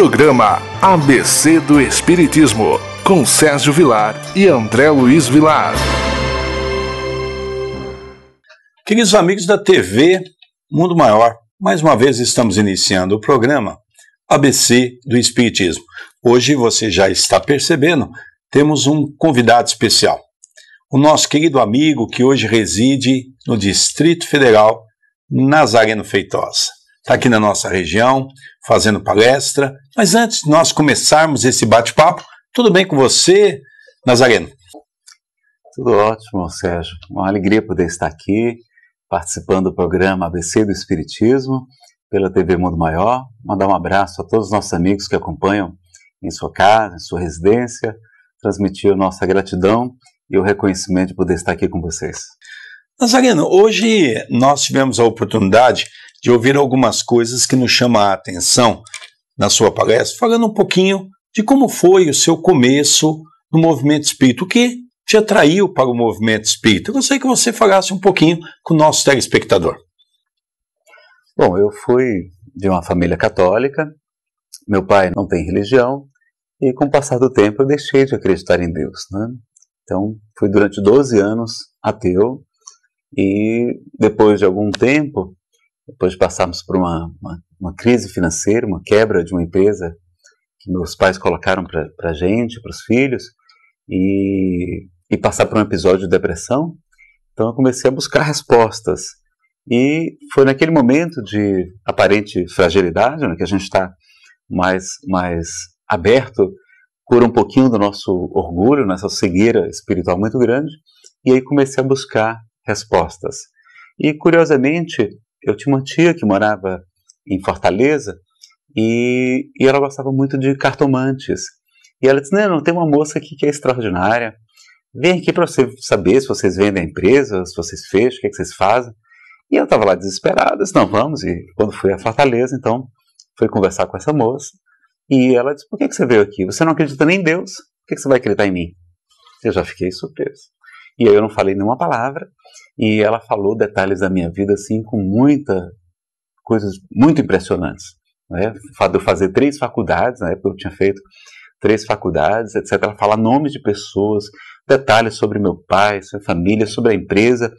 Programa ABC do Espiritismo, com Sérgio Vilar e André Luiz Vilar. Queridos amigos da TV Mundo Maior, mais uma vez estamos iniciando o programa ABC do Espiritismo. Hoje você já está percebendo, temos um convidado especial. O nosso querido amigo que hoje reside no Distrito Federal, Nazareno Feitosa. Está aqui na nossa região, fazendo palestra. Mas antes de nós começarmos esse bate-papo, tudo bem com você, Nazareno? Tudo ótimo, Sérgio. Uma alegria poder estar aqui, participando do programa ABC do Espiritismo, pela TV Mundo Maior. Mandar um abraço a todos os nossos amigos que acompanham em sua casa, em sua residência, transmitir a nossa gratidão e o reconhecimento de poder estar aqui com vocês. Nazareno, hoje nós tivemos a oportunidade de ouvir algumas coisas que nos chamam a atenção na sua palestra, falando um pouquinho de como foi o seu começo no movimento espírita, o que te atraiu para o movimento espírita. Eu gostaria que você falasse um pouquinho com o nosso telespectador. Bom, eu fui de uma família católica, meu pai não tem religião, e com o passar do tempo eu deixei de acreditar em Deus, né? Então, fui durante 12 anos ateu, e depois de algum tempo, depois de passarmos por uma crise financeira, uma quebra de uma empresa que meus pais colocaram para a gente, para os filhos, e passar por um episódio de depressão, então eu comecei a buscar respostas. E foi naquele momento de aparente fragilidade, né, que a gente está mais aberto por um pouquinho do nosso orgulho, nessa cegueira espiritual muito grande, e aí comecei a buscar respostas. E curiosamente, eu tinha uma tia que morava em Fortaleza e ela gostava muito de cartomantes. E ela disse, não, tem uma moça aqui que é extraordinária, vem aqui para você saber se vocês vendem a empresa, se vocês fecham, o que vocês fazem. E eu estava lá desesperado, disse, não, vamos. E quando fui a Fortaleza, então, fui conversar com essa moça. E ela disse, por que você veio aqui? Você não acredita nem em Deus, por que você vai acreditar em mim? Eu já fiquei surpreso. E aí eu não falei nenhuma palavra, e ela falou detalhes da minha vida, assim, com coisas muito impressionantes. Né? O fato de eu fazer 3 faculdades, na época eu tinha feito 3 faculdades, etc. Ela fala nomes de pessoas, detalhes sobre meu pai, sobre a família, sobre a empresa,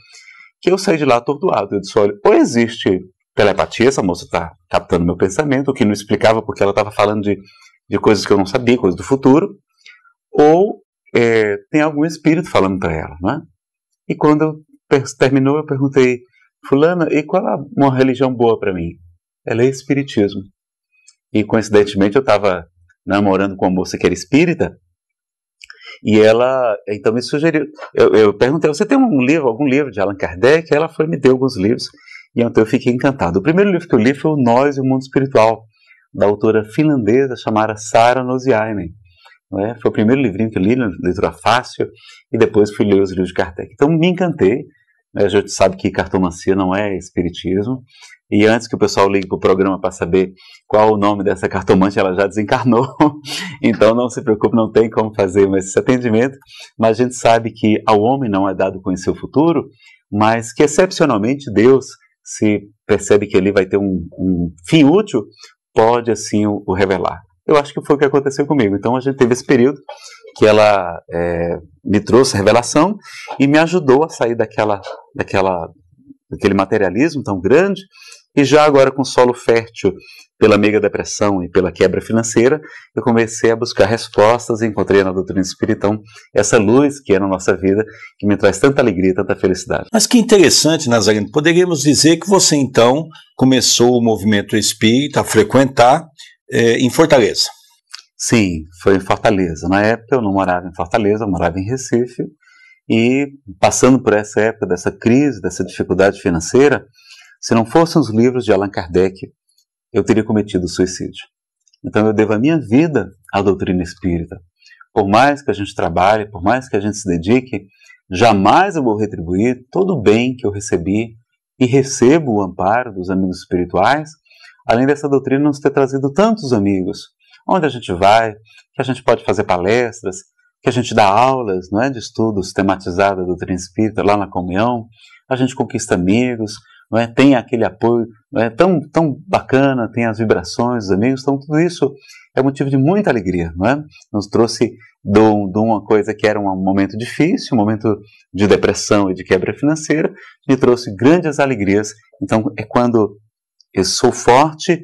que eu saí de lá atordoado. Eu disse, olha, ou existe telepatia, essa moça está captando meu pensamento, o que não explicava porque ela estava falando de coisas que eu não sabia, coisas do futuro, ou tem algum espírito falando para ela, né? E quando terminou, eu perguntei, fulana, e qual é uma religião boa para mim? Ela é espiritismo. E coincidentemente eu estava namorando com uma moça que era espírita, e ela então me sugeriu, eu perguntei, você tem algum livro de Allan Kardec? Ela foi me deu alguns livros, e então eu fiquei encantado. O primeiro livro que eu li foi o Nós e o Mundo Espiritual, da autora finlandesa chamada Sara Nosiainen. Foi o primeiro livrinho que eu li, leitura fácil, e depois fui ler os livros de Kardec. Então me encantei, né? A gente sabe que cartomancia não é espiritismo, e antes que o pessoal ligue para o programa para saber qual o nome dessa cartomante, ela já desencarnou, então não se preocupe, não tem como fazer esse atendimento, mas a gente sabe que ao homem não é dado conhecer o futuro, mas que excepcionalmente Deus, se percebe que ele vai ter um fim útil, pode assim o revelar. Eu acho que foi o que aconteceu comigo. Então a gente teve esse período que ela me trouxe revelação e me ajudou a sair daquele materialismo tão grande, e já agora com solo fértil pela mega depressão e pela quebra financeira, eu comecei a buscar respostas e encontrei na doutrina espírita essa luz que é na nossa vida, que me traz tanta alegria e tanta felicidade. Mas que interessante, Nazareno, poderíamos dizer que você então começou o movimento espírita a frequentar em Fortaleza. Sim, foi em Fortaleza. Na época eu não morava em Fortaleza, eu morava em Recife, e passando por essa época dessa crise, dessa dificuldade financeira, se não fossem os livros de Allan Kardec, eu teria cometido suicídio. Então eu devo a minha vida à doutrina espírita. Por mais que a gente trabalhe, por mais que a gente se dedique, jamais eu vou retribuir todo o bem que eu recebi e recebo o amparo dos amigos espirituais, além dessa doutrina nos ter trazido tantos amigos. Onde a gente vai, que a gente pode fazer palestras, que a gente dá aulas, não é, de estudos tematizados da doutrina espírita lá na comunhão, a gente conquista amigos, não é? Tem aquele apoio, não é? tão bacana, tem as vibrações dos amigos, então tudo isso é motivo de muita alegria, não é? Nos trouxe de uma coisa que era um momento difícil, um momento de depressão e de quebra financeira, me trouxe grandes alegrias. Então é quando eu sou forte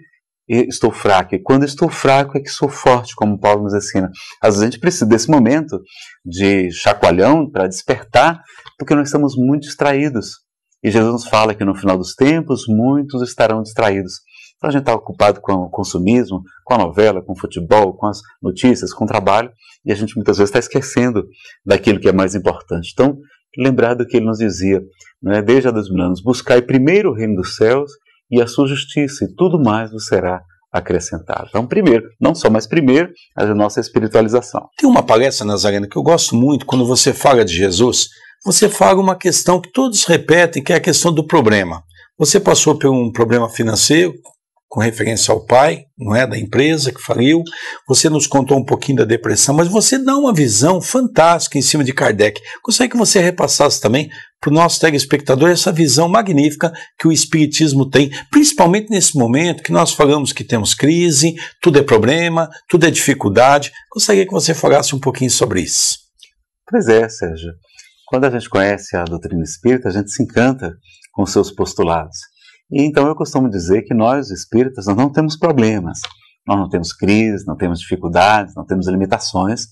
e estou fraco, e quando estou fraco é que sou forte, como Paulo nos ensina. Às vezes a gente precisa desse momento de chacoalhão para despertar, porque nós estamos muito distraídos. E Jesus nos fala que no final dos tempos muitos estarão distraídos. Então a gente está ocupado com o consumismo, com a novela, com o futebol, com as notícias, com o trabalho, e a gente muitas vezes está esquecendo daquilo que é mais importante. Então, lembrar do que ele nos dizia, né, desde há 2000 anos, buscai primeiro o reino dos céus e a sua justiça, e tudo mais vos será acrescentado. Então, primeiro, não só, mas primeiro, a nossa espiritualização. Tem uma palestra, Nazareno, que eu gosto muito, quando você fala de Jesus, você fala uma questão que todos repetem, que é a questão do problema. Você passou por um problema financeiro, com referência ao pai, não é, da empresa que faliu, você nos contou um pouquinho da depressão, mas você dá uma visão fantástica em cima de Kardec. Gostaria que você repassasse também para o nosso telespectador essa visão magnífica que o Espiritismo tem, principalmente nesse momento que nós falamos que temos crise, tudo é problema, tudo é dificuldade. Gostaria que você falasse um pouquinho sobre isso. Pois é, Sérgio. Quando a gente conhece a doutrina espírita, a gente se encanta com seus postulados. E então eu costumo dizer que nós, espíritas, nós não temos problemas, nós não temos crises, não temos dificuldades, não temos limitações,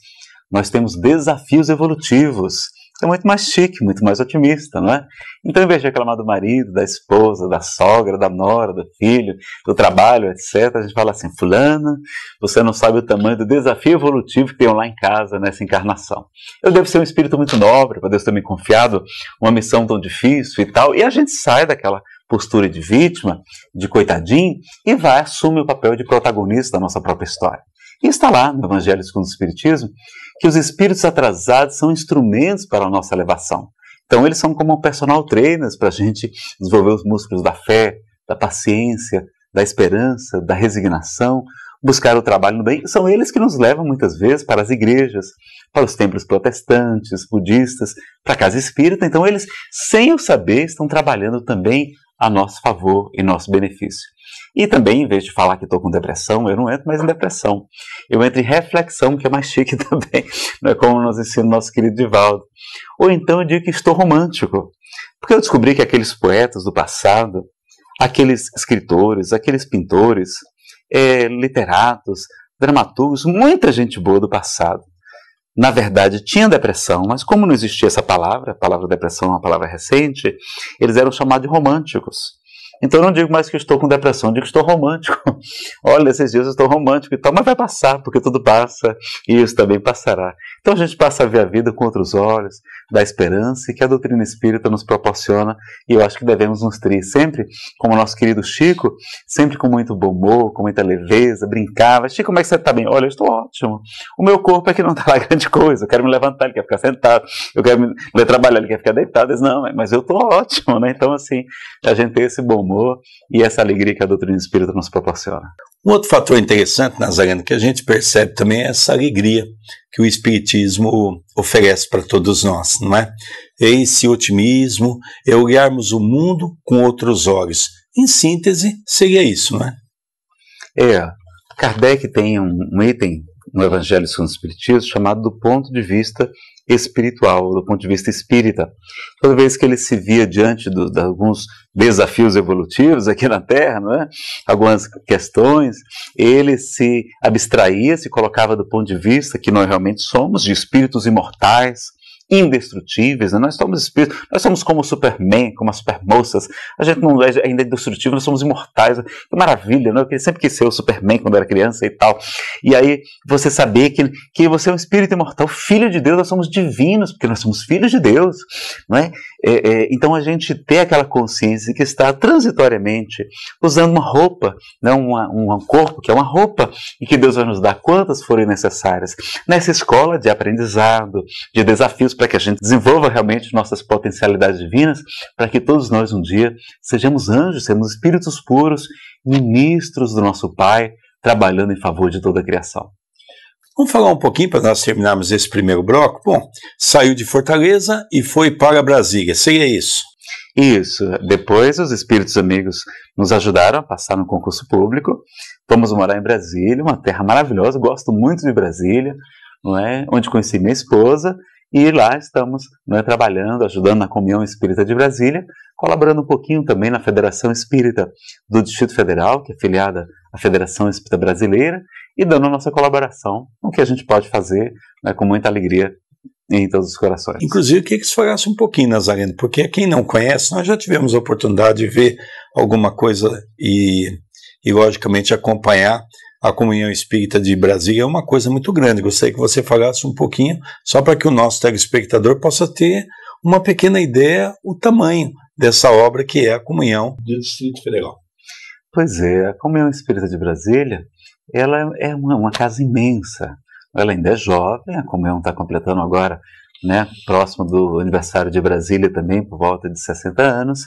nós temos desafios evolutivos. É muito mais chique, muito mais otimista, não é? Então, em vez de reclamar do marido, da esposa, da sogra, da nora, do filho, do trabalho, etc., a gente fala assim: fulana, você não sabe o tamanho do desafio evolutivo que tem lá em casa, nessa encarnação. Eu devo ser um espírito muito nobre, para Deus ter me confiado uma missão tão difícil e tal, e a gente sai daquela postura de vítima, de coitadinho, e vai assumir o papel de protagonista da nossa própria história. E está lá no Evangelho segundo o Espiritismo que os espíritos atrasados são instrumentos para a nossa elevação. Então eles são como personal trainers para a gente desenvolver os músculos da fé, da paciência, da esperança, da resignação, buscar o trabalho no bem. São eles que nos levam muitas vezes para as igrejas, para os templos protestantes, budistas, para a casa espírita. Então eles, sem o saber, estão trabalhando também a nosso favor e nosso benefício. E também, em vez de falar que estou com depressão, eu não entro mais em depressão. Eu entro em reflexão, que é mais chique também, não é, como nos ensina o nosso querido Divaldo. Ou então eu digo que estou romântico, porque eu descobri que aqueles poetas do passado, aqueles escritores, aqueles pintores, literatos, dramaturgos, muita gente boa do passado, na verdade tinha depressão, mas como não existia essa palavra, a palavra depressão é uma palavra recente, eles eram chamados de românticos. Então eu não digo mais que estou com depressão, eu digo que estou romântico. Olha, esses dias eu estou romântico e tal, mas vai passar, porque tudo passa e isso também passará. Então a gente passa a ver a vida com outros olhos, da esperança, e que a doutrina espírita nos proporciona, e eu acho que devemos nos nutrir sempre, como o nosso querido Chico, sempre com muito bom humor, com muita leveza, brincava. Chico, como é que você está bem? Olha, eu estou ótimo. O meu corpo é que não está lá grande coisa, eu quero me levantar, ele quer ficar sentado, eu quero me trabalhar, ele quer ficar deitado. Ele diz, não, mas eu estou ótimo, né? Então assim, a gente tem esse bom humor e essa alegria que a doutrina espírita nos proporciona. Um outro fator interessante, Nazareno, que a gente percebe também é essa alegria que o Espiritismo oferece para todos nós, não é? Esse otimismo, é olharmos o mundo com outros olhos. Em síntese, seria isso, não é? Kardec tem um item no Evangelho segundo o Espiritismo chamado do ponto de vista espiritual, do ponto de vista espírita. Toda vez que ele se via diante de alguns desafios evolutivos aqui na Terra, não é? Algumas questões, ele se abstraía, se colocava do ponto de vista que nós realmente somos, de espíritos imortais, indestrutíveis, né? Nós somos espíritos, nós somos como o Superman, como as supermoças, a gente não é ainda indestrutível, nós somos imortais, que maravilha, né? Eu sempre quis ser o Superman quando era criança e tal, e aí você saber que você é um espírito imortal, filho de Deus, nós somos divinos, porque nós somos filhos de Deus, não é? Então a gente ter aquela consciência que está transitoriamente usando uma roupa, né? um corpo que é uma roupa, e que Deus vai nos dar quantas forem necessárias, nessa escola de aprendizado, de desafios, para que a gente desenvolva realmente nossas potencialidades divinas, para que todos nós um dia sejamos anjos, sejamos espíritos puros, ministros do nosso Pai, trabalhando em favor de toda a criação. Vamos falar um pouquinho para nós terminarmos esse primeiro bloco? Bom, saiu de Fortaleza e foi para Brasília, seria isso? Isso. Depois os espíritos amigos nos ajudaram a passar no concurso público. Fomos morar em Brasília, uma terra maravilhosa. Gosto muito de Brasília, não é? Onde conheci minha esposa. E lá estamos, não é, trabalhando, ajudando na Comunhão Espírita de Brasília, colaborando um pouquinho também na Federação Espírita do Distrito Federal, que é afiliada à Federação Espírita Brasileira, e dando a nossa colaboração, o que a gente pode fazer, né, com muita alegria em todos os corações. Inclusive, eu queria que você falasse um pouquinho, Nazareno, porque quem não conhece, nós já tivemos a oportunidade de ver alguma coisa e logicamente, acompanhar a Comunhão Espírita de Brasília é uma coisa muito grande. Gostaria que você falasse um pouquinho, só para que o nosso telespectador possa ter uma pequena ideia, o tamanho dessa obra que é a Comunhão do Distrito Federal. Pois é, a Comunhão Espírita de Brasília, ela é uma casa imensa. Ela ainda é jovem, a Comunhão está completando agora, né, próximo do aniversário de Brasília também, por volta de 60 anos,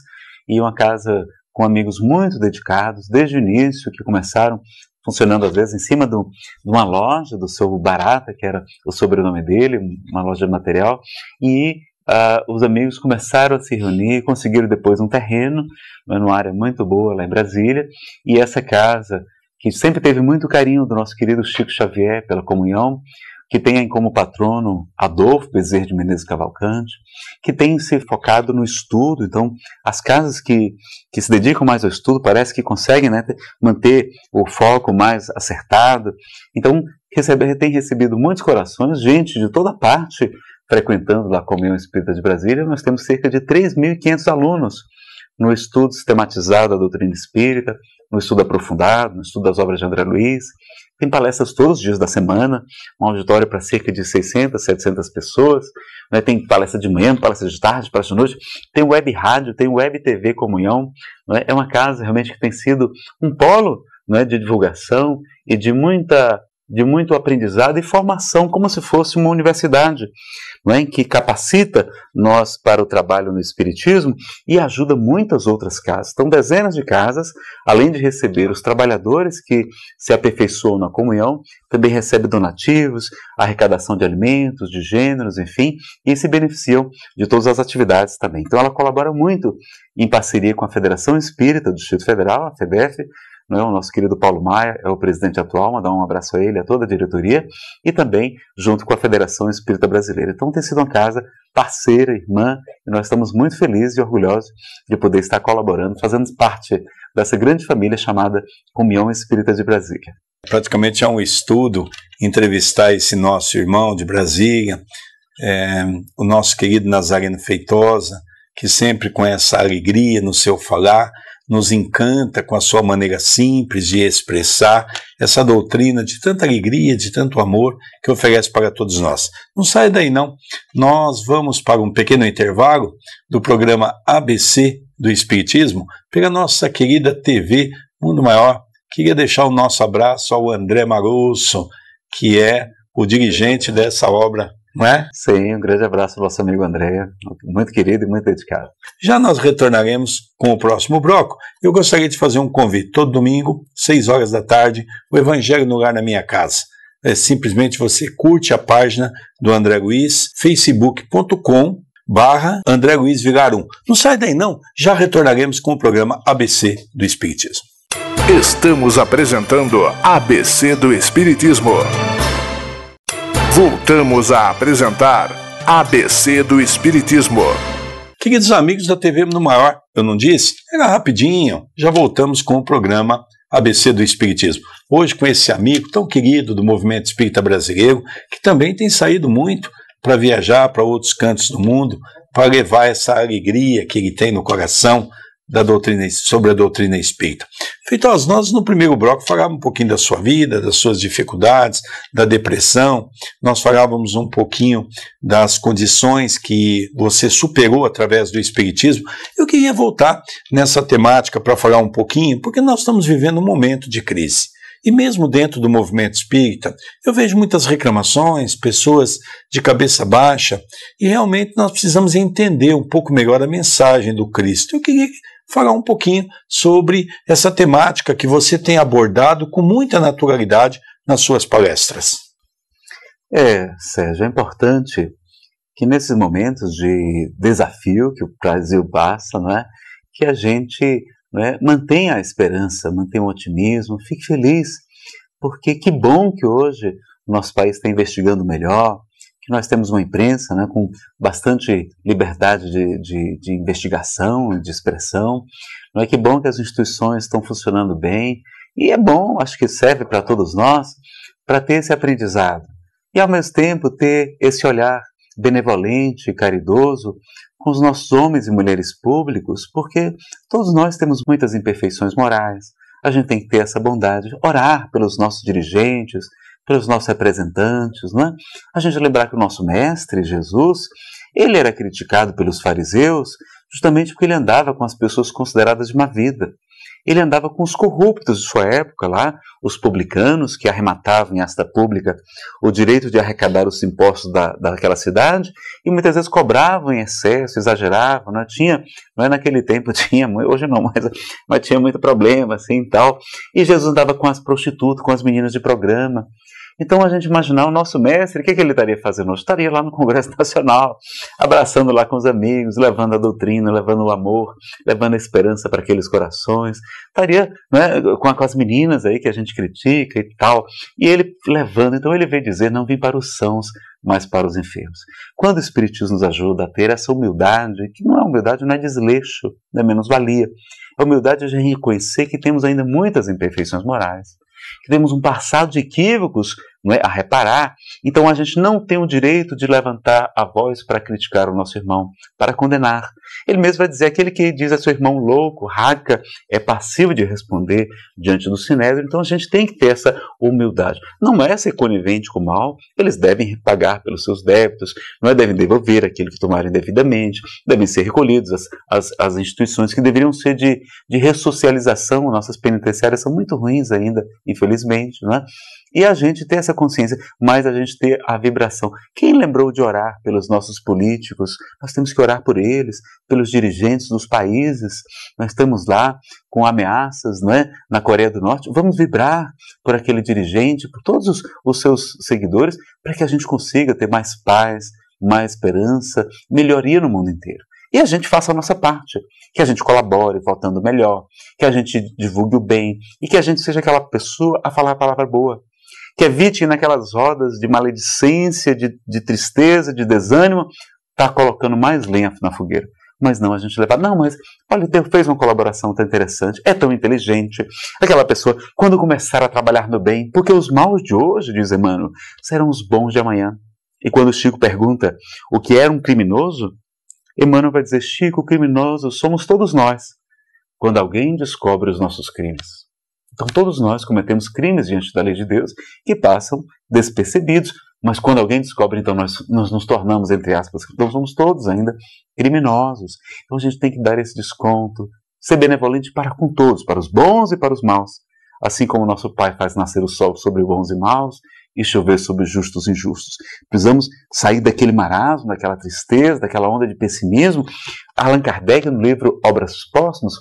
e uma casa com amigos muito dedicados, desde o início, que começaram funcionando às vezes em cima de uma loja do seu Barata, que era o sobrenome dele, uma loja de material, e os amigos começaram a se reunir e conseguiram depois um terreno, numa área muito boa lá em Brasília, e essa casa, que sempre teve muito carinho do nosso querido Chico Xavier pela Comunhão, que tem como patrono Adolfo Bezerra de Menezes Cavalcante, que tem se focado no estudo. Então, as casas que se dedicam mais ao estudo parece que conseguem, né, manter o foco mais acertado. Então, tem recebido muitos corações, gente de toda parte frequentando lá a Comunhão Espírita de Brasília. Nós temos cerca de 3.500 alunos no estudo sistematizado da doutrina espírita, no estudo aprofundado, no estudo das obras de André Luiz. Tem palestras todos os dias da semana, um auditório para cerca de 600, 700 pessoas, né? Tem palestra de manhã, palestra de tarde, palestra de noite, tem web rádio, tem web TV Comunhão, né? É uma casa realmente que tem sido um polo, né, de divulgação e de muito aprendizado e formação, como se fosse uma universidade, não é? Que capacita nós para o trabalho no Espiritismo e ajuda muitas outras casas. Então, dezenas de casas, além de receber os trabalhadores que se aperfeiçoam na comunhão, também recebe donativos, arrecadação de alimentos, de gêneros, enfim, e se beneficiam de todas as atividades também. Então, ela colabora muito em parceria com a Federação Espírita do Distrito Federal, a FEDEF, o nosso querido Paulo Maia é o presidente atual, mandar um abraço a ele, a toda a diretoria, e também junto com a Federação Espírita Brasileira. Então tem sido uma casa parceira, irmã, e nós estamos muito felizes e orgulhosos de poder estar colaborando, fazendo parte dessa grande família chamada Comunhão Espírita de Brasília. Praticamente é um estudo entrevistar esse nosso irmão de Brasília, o nosso querido Nazareno Feitosa, que sempre com essa alegria no seu falar, nos encanta com a sua maneira simples de expressar essa doutrina de tanta alegria, de tanto amor que oferece para todos nós. Não sai daí não, nós vamos para um pequeno intervalo do programa ABC do Espiritismo pela nossa querida TV Mundo Maior. Queria deixar o nosso abraço ao André Marusso, que é o dirigente dessa obra, não é? Sim, um grande abraço ao nosso amigo André, muito querido e muito dedicado. Já nós retornaremos com o próximo bloco. Eu gostaria de fazer um convite. Todo domingo, 6 horas da tarde, o Evangelho no Lar na Minha Casa. Simplesmente você curte a página do André Luiz, facebook.com/André Luiz Vilar 1. Não sai daí não, já retornaremos com o programa ABC do Espiritismo. Estamos apresentando ABC do Espiritismo. Voltamos a apresentar ABC do Espiritismo. Queridos amigos da TV Mundo Maior, eu não disse? Era rapidinho, já voltamos com o programa ABC do Espiritismo. Hoje com esse amigo tão querido do movimento espírita brasileiro, que também tem saído muito para viajar para outros cantos do mundo, para levar essa alegria que ele tem no coração da doutrina, sobre a doutrina espírita. Feitosa, nós no primeiro bloco falávamos um pouquinho da sua vida, das suas dificuldades, da depressão, nós falávamos um pouquinho das condições que você superou através do espiritismo. Eu queria voltar nessa temática para falar um pouquinho, porque nós estamos vivendo um momento de crise. E mesmo dentro do movimento espírita, eu vejo muitas reclamações, pessoas de cabeça baixa, e realmente nós precisamos entender um pouco melhor a mensagem do Cristo. Eu queria falar um pouquinho sobre essa temática que você tem abordado com muita naturalidade nas suas palestras. Sérgio, é importante que nesses momentos de desafio que o Brasil passa, não é, que a gente, não é, mantenha a esperança, mantenha o otimismo, fique feliz, porque que bom que hoje o nosso país está investigando melhor, que nós temos uma imprensa, né, com bastante liberdade de investigação, de expressão, não é, que bom que as instituições estão funcionando bem, e é bom, acho que serve para todos nós, para ter esse aprendizado, e ao mesmo tempo ter esse olhar benevolente e caridoso com os nossos homens e mulheres públicos, porque todos nós temos muitas imperfeições morais, a gente tem que ter essa bondade, orar pelos nossos dirigentes, pelos nossos representantes, não é? A gente lembrar que o nosso mestre, Jesus, ele era criticado pelos fariseus justamente porque ele andava com as pessoas consideradas de má vida. Ele andava com os corruptos de sua época lá, os publicanos que arrematavam em asta pública o direito de arrecadar os impostos daquela cidade e muitas vezes cobravam em excesso, exageravam, não é naquele tempo tinha, hoje não, mas tinha muito problema assim e tal. E Jesus andava com as prostitutas, com as meninas de programa. Então a gente imaginar o nosso mestre, o que ele estaria fazendo hoje? Estaria lá no Congresso Nacional, abraçando lá com os amigos, levando a doutrina, levando o amor, levando a esperança para aqueles corações. Estaria, né, com as meninas aí que a gente critica e tal. E ele levando, então ele veio dizer, não vim para os sãos, mas para os enfermos. Quando o Espiritismo nos ajuda a ter essa humildade, que não é humildade, não é desleixo, não é menos-valia. A humildade é de reconhecer que temos ainda muitas imperfeições morais, que temos um passado de equívocos, não é, a reparar. Então a gente não tem o direito de levantar a voz para criticar o nosso irmão, para condenar. Ele mesmo vai dizer, aquele que diz a seu irmão louco, raca, é passivo de responder diante do sinédrio. Então a gente tem que ter essa humildade. Não é ser conivente com o mal, eles devem pagar pelos seus débitos, não é, devem devolver aquilo que tomaram indevidamente, devem ser recolhidos as instituições que deveriam ser de ressocialização. Nossas penitenciárias são muito ruins ainda, infelizmente, não é? E a gente ter essa consciência, mas a gente ter a vibração. Quem lembrou de orar pelos nossos políticos? Nós temos que orar por eles, pelos dirigentes dos países. Nós estamos lá com ameaças, não é? Na Coreia do Norte. Vamos vibrar por aquele dirigente, por todos os seus seguidores, para que a gente consiga ter mais paz, mais esperança, melhoria no mundo inteiro. E a gente faça a nossa parte, que a gente colabore votando melhor, que a gente divulgue o bem e que a gente seja aquela pessoa a falar a palavra boa, que evite naquelas rodas de maledicência, de tristeza, de desânimo, está colocando mais lenha na fogueira. Mas não, a gente leva, não, mas olha, Deus fez uma colaboração tão interessante, é tão inteligente, aquela pessoa, quando começar a trabalhar no bem, porque os maus de hoje, diz Emmanuel, serão os bons de amanhã. E quando o Chico pergunta o que era um criminoso, Emmanuel vai dizer, Chico, criminosos somos todos nós, quando alguém descobre os nossos crimes. Então todos nós cometemos crimes diante da lei de Deus que passam despercebidos, mas quando alguém descobre, então nós nos tornamos, entre aspas, então somos todos ainda criminosos. Então a gente tem que dar esse desconto, ser benevolente para com todos, para os bons e para os maus. Assim como nosso Pai faz nascer o sol sobre bons e maus e chover sobre justos e injustos. Precisamos sair daquele marasmo, daquela tristeza, daquela onda de pessimismo. Allan Kardec, no livro Obras Póstumas,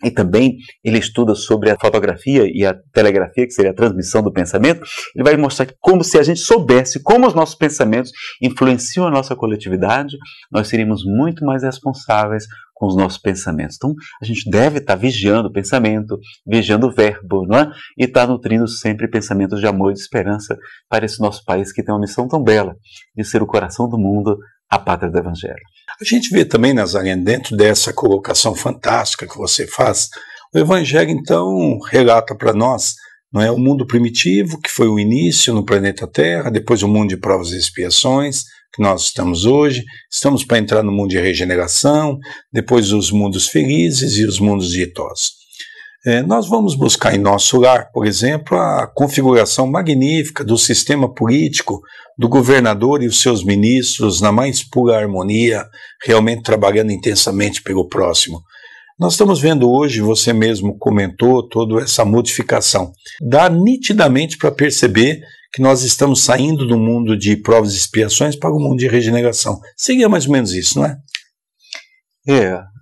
e também ele estuda sobre a fotografia e a telegrafia, que seria a transmissão do pensamento. Ele vai mostrar que, como se a gente soubesse como os nossos pensamentos influenciam a nossa coletividade, nós seríamos muito mais responsáveis com os nossos pensamentos. Então, a gente deve estar vigiando o pensamento, vigiando o verbo, não é? E estar nutrindo sempre pensamentos de amor e de esperança para esse nosso país que tem uma missão tão bela de ser o coração do mundo, a pátria do Evangelho. A gente vê também, Nazareno, dentro dessa colocação fantástica que você faz, o Evangelho, então, relata para nós, não é, o mundo primitivo, que foi o início no planeta Terra, depois o mundo de provas e expiações, que nós estamos hoje, estamos para entrar no mundo de regeneração, depois os mundos felizes e os mundos ditosos. Nós vamos buscar em nosso lar, por exemplo, a configuração magnífica do sistema político, do governador e os seus ministros na mais pura harmonia, realmente trabalhando intensamente pelo próximo. Nós estamos vendo hoje, você mesmo comentou, toda essa modificação. Dá nitidamente para perceber que nós estamos saindo do mundo de provas e expiações para o mundo de regeneração. Seria mais ou menos isso, não é?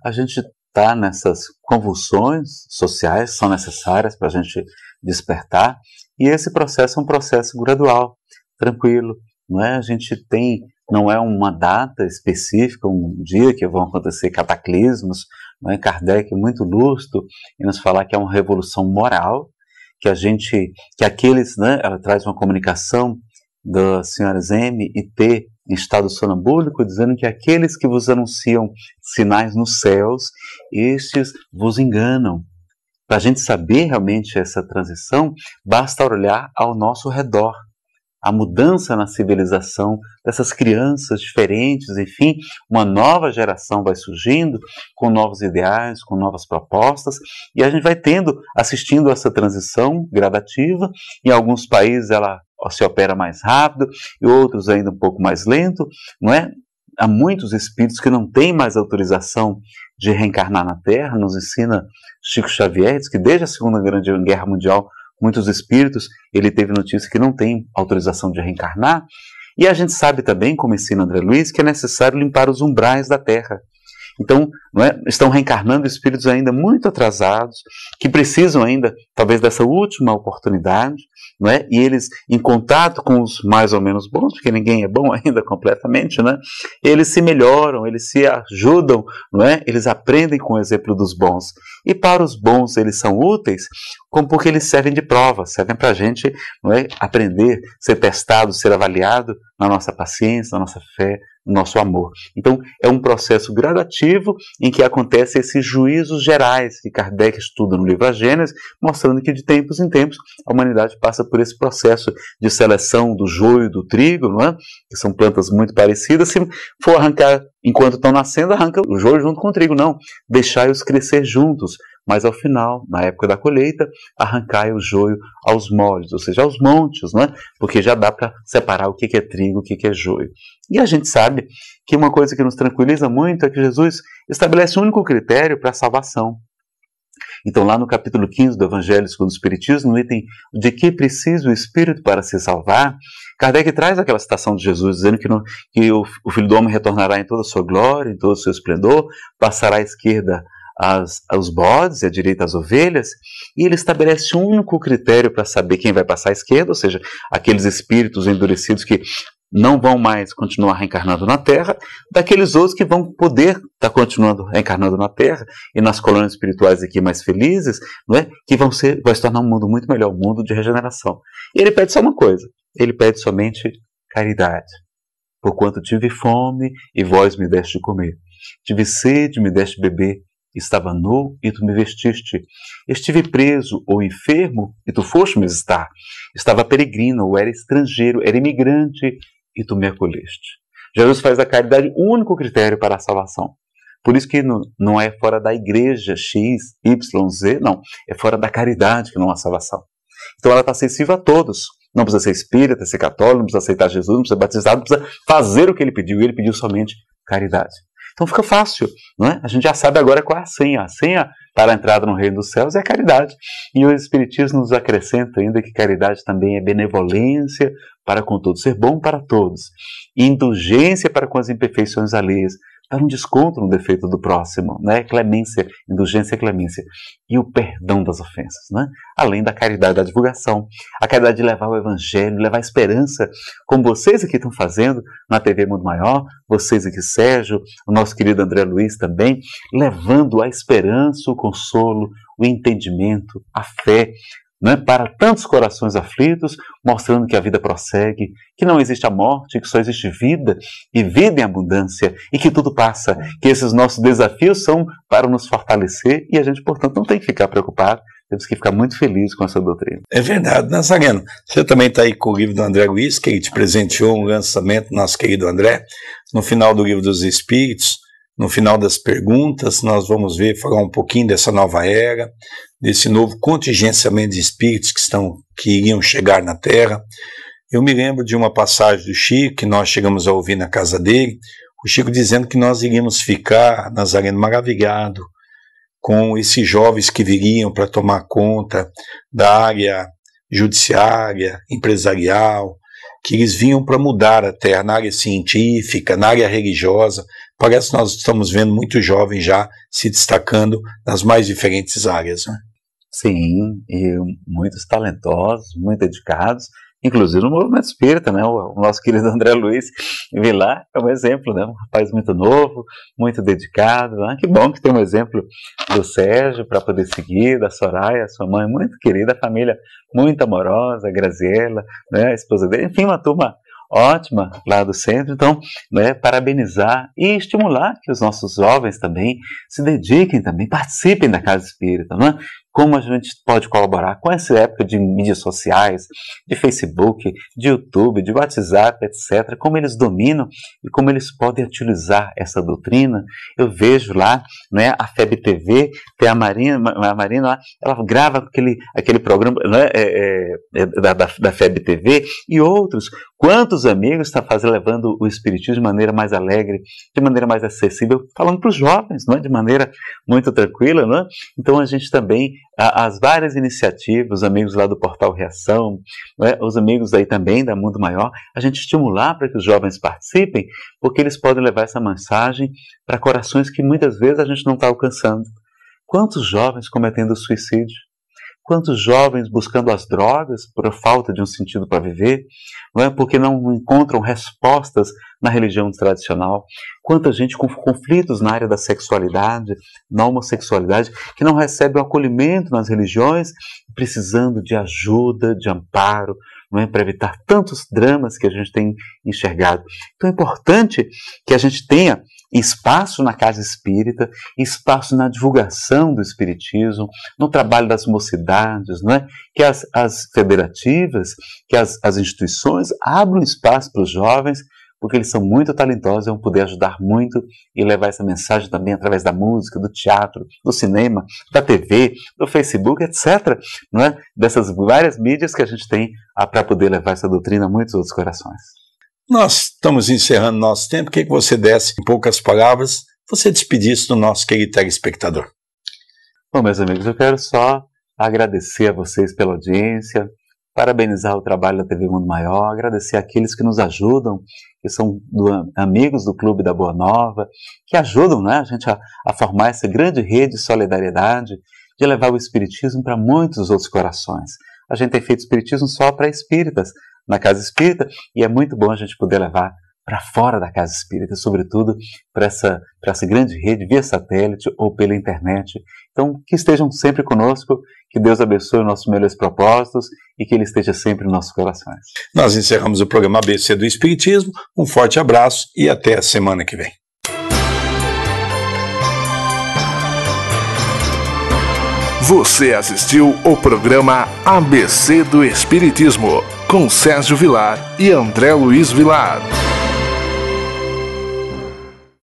A gente está nessas convulsões sociais, são necessárias para a gente despertar, e esse processo é um processo gradual, tranquilo, não é? A gente tem não é uma data específica, um dia que vão acontecer cataclismos. Não é? Kardec é muito lúcido em nos falar que é uma revolução moral, que aqueles, né, ela traz uma comunicação das senhoras M e T em estado sonambúlico, dizendo que aqueles que vos anunciam sinais nos céus, estes vos enganam. Para a gente saber realmente essa transição, basta olhar ao nosso redor. A mudança na civilização dessas crianças diferentes, enfim, uma nova geração vai surgindo com novos ideais, com novas propostas, e a gente vai assistindo essa transição gradativa. Em alguns países ela se opera mais rápido, e outros ainda um pouco mais lento, não é? Há muitos espíritos que não têm mais autorização de reencarnar na Terra, nos ensina Chico Xavier, diz que desde a Segunda Grande Guerra Mundial, muitos espíritos, ele teve notícia que não tem autorização de reencarnar. E a gente sabe também, como ensina André Luiz, que é necessário limpar os umbrais da Terra. Então, não é? Estão reencarnando espíritos ainda muito atrasados, que precisam ainda, talvez, dessa última oportunidade, não é? E eles, em contato com os mais ou menos bons, porque ninguém é bom ainda completamente, né? Eles se melhoram, eles se ajudam, não é? Eles aprendem com o exemplo dos bons. E para os bons eles são úteis, porque eles servem de prova, servem para a gente, não é? Aprender, ser testado, ser avaliado na nossa paciência, na nossa fé, no nosso amor. Então, é um processo gradativo em que acontecem esses juízos gerais que Kardec estuda no livro A Gênese, mostrando que de tempos em tempos a humanidade passa por esse processo de seleção do joio e do trigo, não é? Que são plantas muito parecidas. Se for arrancar enquanto estão nascendo, arranca o joio junto com o trigo. Não, deixai-os crescer juntos. Mas ao final, na época da colheita, arrancai o joio aos molhos, ou seja, aos montes, né? Porque já dá para separar o que é trigo, o que é joio. E a gente sabe que uma coisa que nos tranquiliza muito é que Jesus estabelece um único critério para a salvação. Então, lá no capítulo 15 do Evangelho segundo o Espiritismo, no item de que precisa o Espírito para se salvar, Kardec traz aquela citação de Jesus, dizendo que o Filho do Homem retornará em toda a sua glória, em todo o seu esplendor, passará à esquerda aos bodes e à direita às ovelhas, e ele estabelece um único critério para saber quem vai passar à esquerda, ou seja, aqueles espíritos endurecidos que não vão mais continuar reencarnando na Terra, daqueles outros que vão poder estar continuando reencarnando na Terra e nas colônias espirituais aqui mais felizes, não é? Que vai se tornar um mundo muito melhor, um mundo de regeneração. E ele pede só uma coisa, ele pede somente caridade. Porquanto tive fome e vós me deste de comer, tive sede e me deste de beber, estava nu e tu me vestiste, estive preso ou enfermo e tu foste me visitar, estava peregrino ou era estrangeiro, era imigrante e tu me acolheste. Jesus faz da caridade o único critério para a salvação. Por isso que não é fora da igreja X, Y, Z, não, é fora da caridade que não há salvação. Então ela está acessível a todos. Não precisa ser espírita, ser católico, não precisa aceitar Jesus, não precisa ser batizado, não precisa fazer o que ele pediu, e ele pediu somente caridade. Então fica fácil, não é? A gente já sabe agora qual é a senha. A senha para a entrada no reino dos céus é a caridade. E o Espiritismo nos acrescenta ainda que caridade também é benevolência para com todos, ser bom para todos, indulgência para com as imperfeições alheias, para um desconto no defeito do próximo, né? Clemência, indulgência e clemência. E o perdão das ofensas, né? Além da caridade da divulgação. A caridade de levar o Evangelho, levar a esperança, como vocês aqui estão fazendo na TV Mundo Maior, vocês aqui, Sérgio, o nosso querido André Luiz também, levando a esperança, o consolo, o entendimento, a fé, né, para tantos corações aflitos, mostrando que a vida prossegue, que não existe a morte, que só existe vida, e vida em abundância, e que tudo passa, que esses nossos desafios são para nos fortalecer, e a gente, portanto, não tem que ficar preocupado, temos que ficar muito felizes com essa doutrina. É verdade, Nazareno. Você também está aí com o livro do André Luiz, que ele te presenteou um lançamento, nosso querido André, no final do Livro dos Espíritos. No final das perguntas, nós vamos falar um pouquinho dessa nova era, desse novo contingenciamento de espíritos que iriam chegar na Terra. Eu me lembro de uma passagem do Chico, que nós chegamos a ouvir na casa dele, o Chico dizendo que nós iríamos ficar, Nazareno, maravilhado com esses jovens que viriam para tomar conta da área judiciária, empresarial, que eles vinham para mudar a Terra na área científica, na área religiosa. Parece que nós estamos vendo muitos jovens já se destacando nas mais diferentes áreas, né? Sim, e muitos talentosos, muito dedicados, inclusive no movimento espírita, né? O nosso querido André Luiz Vilar é um exemplo, né? Um rapaz muito novo, muito dedicado, né? Que bom que tem um exemplo do Sérgio para poder seguir, da Soraya, sua mãe muito querida, a família muito amorosa, a Graziela, né? A esposa dele, enfim, uma turma ótima lá do centro. Então, né, parabenizar e estimular que os nossos jovens também se dediquem também, participem da Casa Espírita, não é? Como a gente pode colaborar com essa época de mídias sociais, de Facebook, de YouTube, de WhatsApp, etc., como eles dominam e como eles podem utilizar essa doutrina. Eu vejo lá, né, a FEB TV, tem a Marina lá, ela grava aquele programa, né, da FEB TV e outros. Quantos amigos estão levando o Espiritismo de maneira mais alegre, de maneira mais acessível, falando para os jovens, não é? De maneira muito tranquila, não é? Então a gente também, as várias iniciativas, os amigos lá do Portal Reação, não é? Os amigos aí também da Mundo Maior, a gente estimular para que os jovens participem, porque eles podem levar essa mensagem para corações que muitas vezes a gente não está alcançando. Quantos jovens cometendo suicídio? Quantos jovens buscando as drogas por falta de um sentido para viver, não é? Porque não encontram respostas na religião tradicional. Quanta gente com conflitos na área da sexualidade, na homossexualidade, que não recebe o acolhimento nas religiões, precisando de ajuda, de amparo, não é? Para evitar tantos dramas que a gente tem enxergado. Então é importante que a gente tenha espaço na Casa Espírita, espaço na divulgação do Espiritismo, no trabalho das mocidades, não é? Que as federativas, que as instituições abram espaço para os jovens, porque eles são muito talentosos e vão poder ajudar muito e levar essa mensagem também através da música, do teatro, do cinema, da TV, do Facebook, etc. Não é? Dessas várias mídias que a gente tem para poder levar essa doutrina a muitos outros corações. Nós estamos encerrando nosso tempo. O que você desse, em poucas palavras, você despedisse do nosso querido telespectador? Bom, meus amigos, eu quero só agradecer a vocês pela audiência, parabenizar o trabalho da TV Mundo Maior, agradecer àqueles que nos ajudam, que são amigos do Clube da Boa Nova, que ajudam, né, a gente a formar essa grande rede de solidariedade, de levar o Espiritismo para muitos outros corações. A gente tem feito Espiritismo só para espíritas, na Casa Espírita, e é muito bom a gente poder levar para fora da Casa Espírita, sobretudo para essa grande rede via satélite ou pela internet. Então, que estejam sempre conosco, que Deus abençoe os nossos melhores propósitos e que Ele esteja sempre em nossos corações. Nós encerramos o programa ABC do Espiritismo. Um forte abraço e até a semana que vem. Você assistiu o programa ABC do Espiritismo, com Sérgio Vilar e André Luiz Vilar.